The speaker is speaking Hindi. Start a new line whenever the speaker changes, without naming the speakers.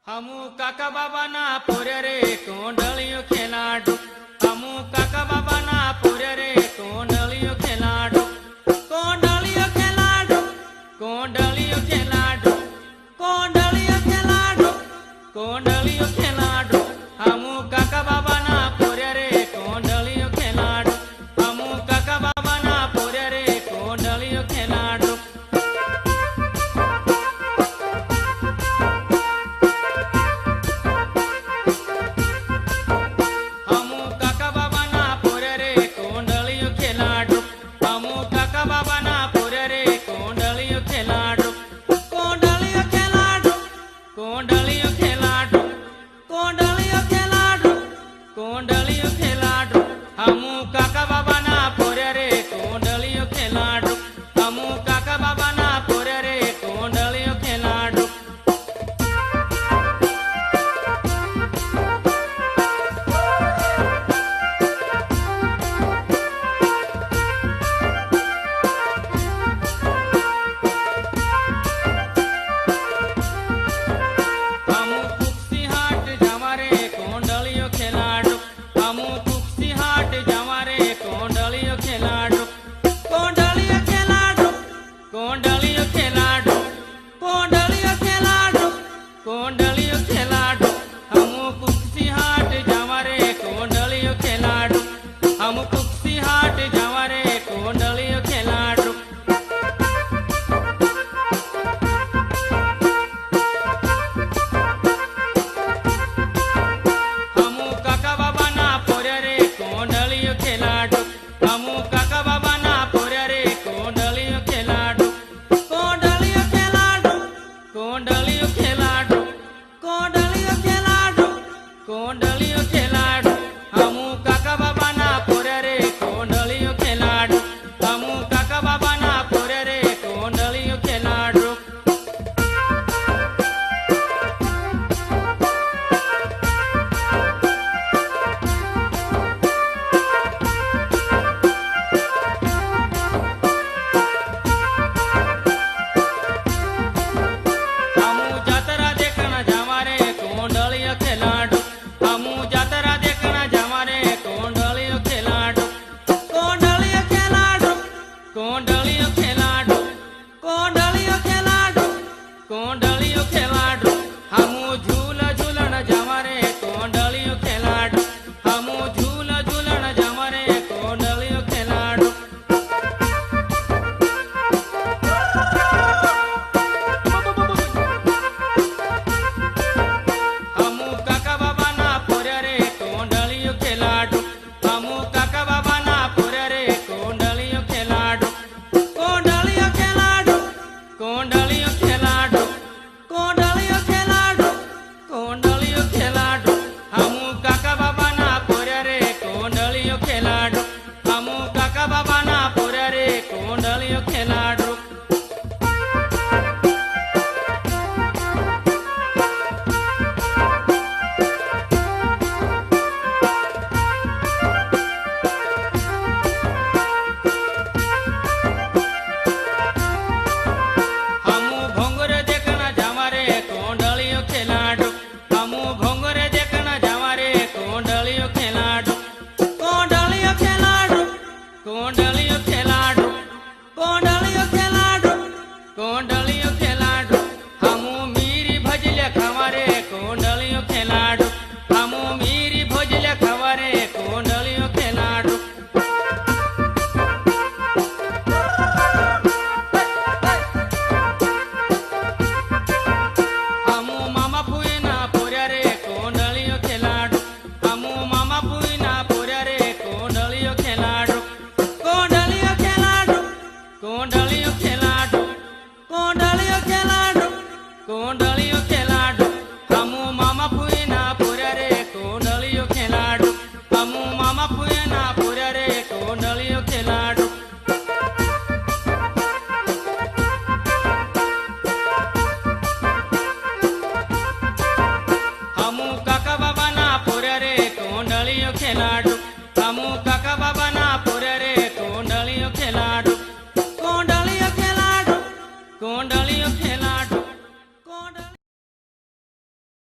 हमू काका बाबा ना पोरे रे कोंडलियों खेलाडू। हमू काका बाबा ना पोरे रे कोंडलियों खेलाडू। कोंडलियों खेलाडू, कोंडलियों खेलाडू, कोंडलियों खेलाडू, कोंडलियों खेलाडू। हमू काका बाबा ना पोरे रे कोंडलियों खेलाडू। हमू काका बाबा ना पोरे रे कोंडलियों खेलाडू। कोंडलियों खेलाडू, कोंडलियों खेलाडू, कोंडलियों खेलाडू। हमू काका बाबा ना पोरे रे कोंडलियों खेलाडू। हमू काका बाबा ना पोरे रे कोंडलियों खेलाडू। कोंडलियों खेलाडू, कोंडलियों खेलाडू, कोंडलियों खेलाडू। हमू कुक्सी हाट जावा रे कोंडलियों खेलाडू। हमू कुक्सी हाट जावा रे कोंडलियों खेलाडू। हमू काका बाबा ना पोरे रे कोंडलियों खेलाडू। हमू काका बाबा ना पोरे रे कोंडलियों खेलाडू। कोंडलियों खेलाडू, कोंडलियों खेलाडू, कोंडलियों खेलाडू, कोंडलियों खेलाडू। हमू काका बाबा ना पोरे रे कोंडलियों खेलाडू। हमू काका बाबा ना पोरे रे कोंडलियों खेलाडू। कोंडलियों खेलाडू, कोंडलियों खेलाडू, कोंडलियों खेलाडू। हमू झूला झूलन जावा रे कोंडलियों खेलाडू। हमू झूला झूलन जावा रे कोंडलियों खेलाडू। हमू काका बाबा ना पोरे रे कोंडलियों खेलाडू। हमू काका बाबा ना पोरे रे कोंडलियों खेलाडू। कोंडलियों खेलाडू, कोंडलियों खेलाडू, कोंडलियों खेलाडू, कोंडलियों खेलाडू। हमू काका बाबा ना पोरे रे कोंडलियों खेलाडू। हमू काका बाबा ना पोरे रे कोंडलियों खेलाडू। कोंडलियों खेलाडू, कोंडलियों खेलाडू, कोंडलियों खेलाडू। हमू मीरी भजले खवारे कोंडलियों खेलाडू। हमू मीरी भजले खवारे कोंडलियों खेलाडू। हमू मामा पुई ना पोरे रे कोंडलियों खेलाडू। हमू मामा पुई ना पोरे रे कोंडलियों खेलाडू। कोंडलियों खेलाडू, कोंडलियों खेलाडू, कोंडलियों खेलाडू, कोंडलियों खेलाडू। हमू मामा पुई ना पोरे रे कोंडलियों खेलाडू। हमू मामा पुई ना पोरे रे कोंडलियों खेलाडू। हमू काका बाबा ना पोरे रे कोंडलियों खेलाडू।